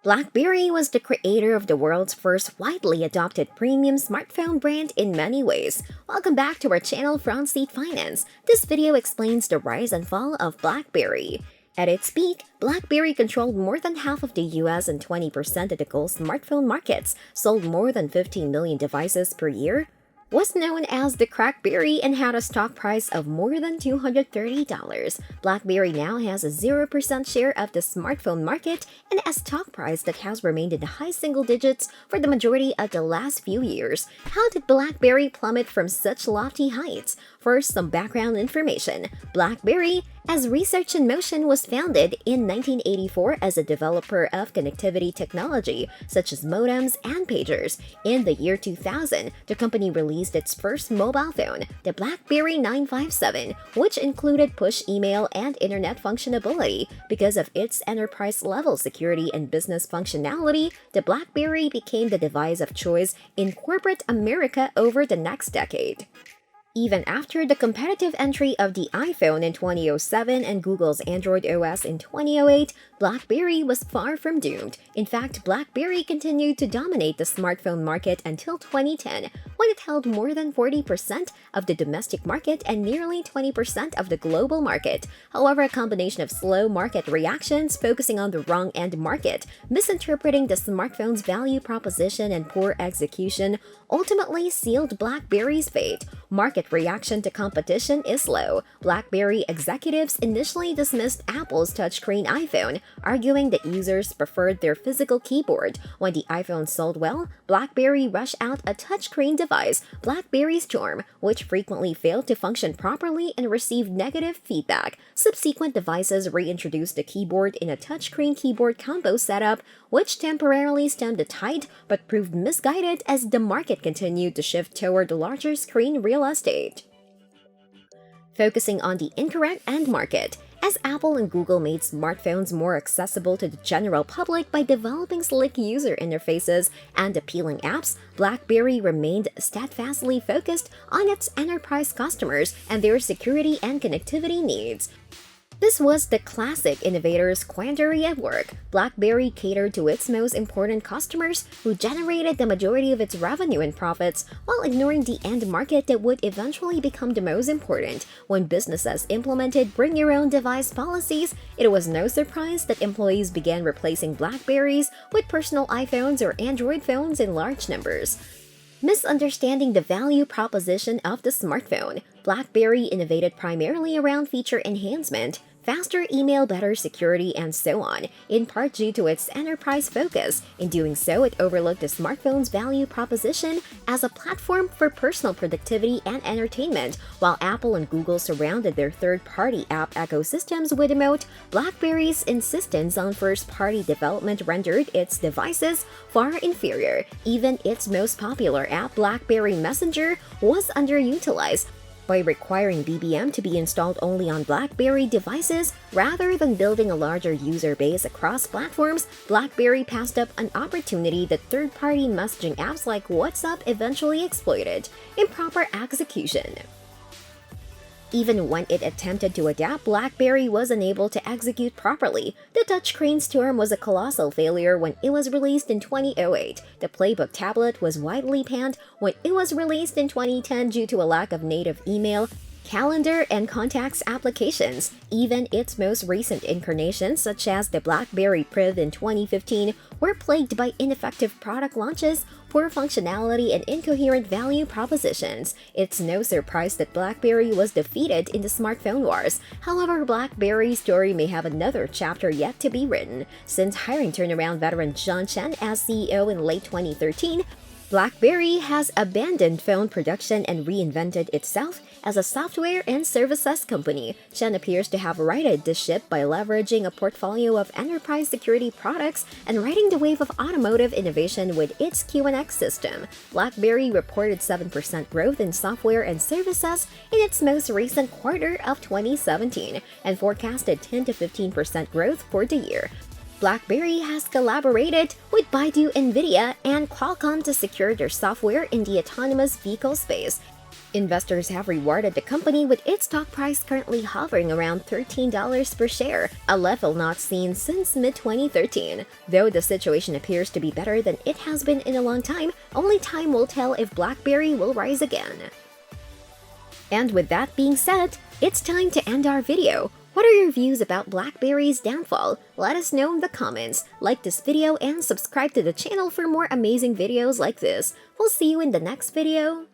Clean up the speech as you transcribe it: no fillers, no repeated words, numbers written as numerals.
BlackBerry was the creator of the world's first widely adopted premium smartphone brand in many ways. Welcome back to our channel Front Seat Finance. This video explains the rise and fall of BlackBerry. At its peak, BlackBerry controlled more than half of the US and 20% of the global smartphone markets, sold more than 15 million devices per year, was known as the Crackberry, and had a stock price of more than $230. BlackBerry now has a 0% share of the smartphone market and a stock price that has remained in the high single digits for the majority of the last few years. How did BlackBerry plummet from such lofty heights? First, some background information. BlackBerry, as Research in Motion, was founded in 1984 as a developer of connectivity technology, such as modems and pagers. In the year 2000, the company released its first mobile phone, the BlackBerry 957, which included push email and internet functionality. Because of its enterprise-level security and business functionality, the BlackBerry became the device of choice in corporate America over the next decade. Even after the competitive entry of the iPhone in 2007 and Google's Android OS in 2008, BlackBerry was far from doomed. In fact, BlackBerry continued to dominate the smartphone market until 2010, when it held more than 40% of the domestic market and nearly 20% of the global market. However, a combination of slow market reactions, focusing on the wrong end market, misinterpreting the smartphone's value proposition, and poor execution ultimately sealed BlackBerry's fate. Market reaction to competition is low. BlackBerry executives initially dismissed Apple's touchscreen iPhone, arguing that users preferred their physical keyboard. When the iPhone sold well, BlackBerry rushed out a touchscreen device, BlackBerry Storm, which frequently failed to function properly and received negative feedback. Subsequent devices reintroduced the keyboard in a touchscreen keyboard combo setup, which temporarily stemmed the tide but proved misguided as the market continued to shift toward larger screen real estate. Focusing on the incorrect end market. As Apple and Google made smartphones more accessible to the general public by developing slick user interfaces and appealing apps, BlackBerry remained steadfastly focused on its enterprise customers and their security and connectivity needs. This was the classic innovator's quandary at work. BlackBerry catered to its most important customers, who generated the majority of its revenue and profits, while ignoring the end market that would eventually become the most important. When businesses implemented bring-your-own-device policies, it was no surprise that employees began replacing BlackBerries with personal iPhones or Android phones in large numbers. Misunderstanding the value proposition of the smartphone. BlackBerry innovated primarily around feature enhancement, faster email, better security, and so on, in part due to its enterprise focus. In doing so, it overlooked the smartphone's value proposition as a platform for personal productivity and entertainment. While Apple and Google surrounded their third-party app ecosystems with a moat, BlackBerry's insistence on first-party development rendered its devices far inferior. Even its most popular app, BlackBerry Messenger, was underutilized. By requiring BBM to be installed only on BlackBerry devices, rather than building a larger user base across platforms, BlackBerry passed up an opportunity that third-party messaging apps like WhatsApp eventually exploited: improper execution. Even when it attempted to adapt, BlackBerry was unable to execute properly. The touchscreen Storm was a colossal failure when it was released in 2008. The Playbook tablet was widely panned when it was released in 2010 due to a lack of native email, calendar, and contacts applications. Even its most recent incarnations, such as the BlackBerry Priv in 2015, were plagued by ineffective product launches, poor functionality, and incoherent value propositions. It's no surprise that BlackBerry was defeated in the smartphone wars. However, BlackBerry's story may have another chapter yet to be written. Since hiring turnaround veteran John Chen as CEO in late 2013, BlackBerry has abandoned phone production and reinvented itself as a software and services company. Chen appears to have righted the ship by leveraging a portfolio of enterprise security products and riding the wave of automotive innovation with its QNX system. BlackBerry reported 7% growth in software and services in its most recent quarter of 2017 and forecasted 10 to 15% growth for the year. BlackBerry has collaborated with Baidu, NVIDIA, and Qualcomm to secure their software in the autonomous vehicle space. Investors have rewarded the company with its stock price currently hovering around $13 per share, a level not seen since mid-2013. Though the situation appears to be better than it has been in a long time, only time will tell if BlackBerry will rise again. And with that being said, it's time to end our video. What are your views about BlackBerry's downfall? Let us know in the comments. Like this video and subscribe to the channel for more amazing videos like this. We'll see you in the next video.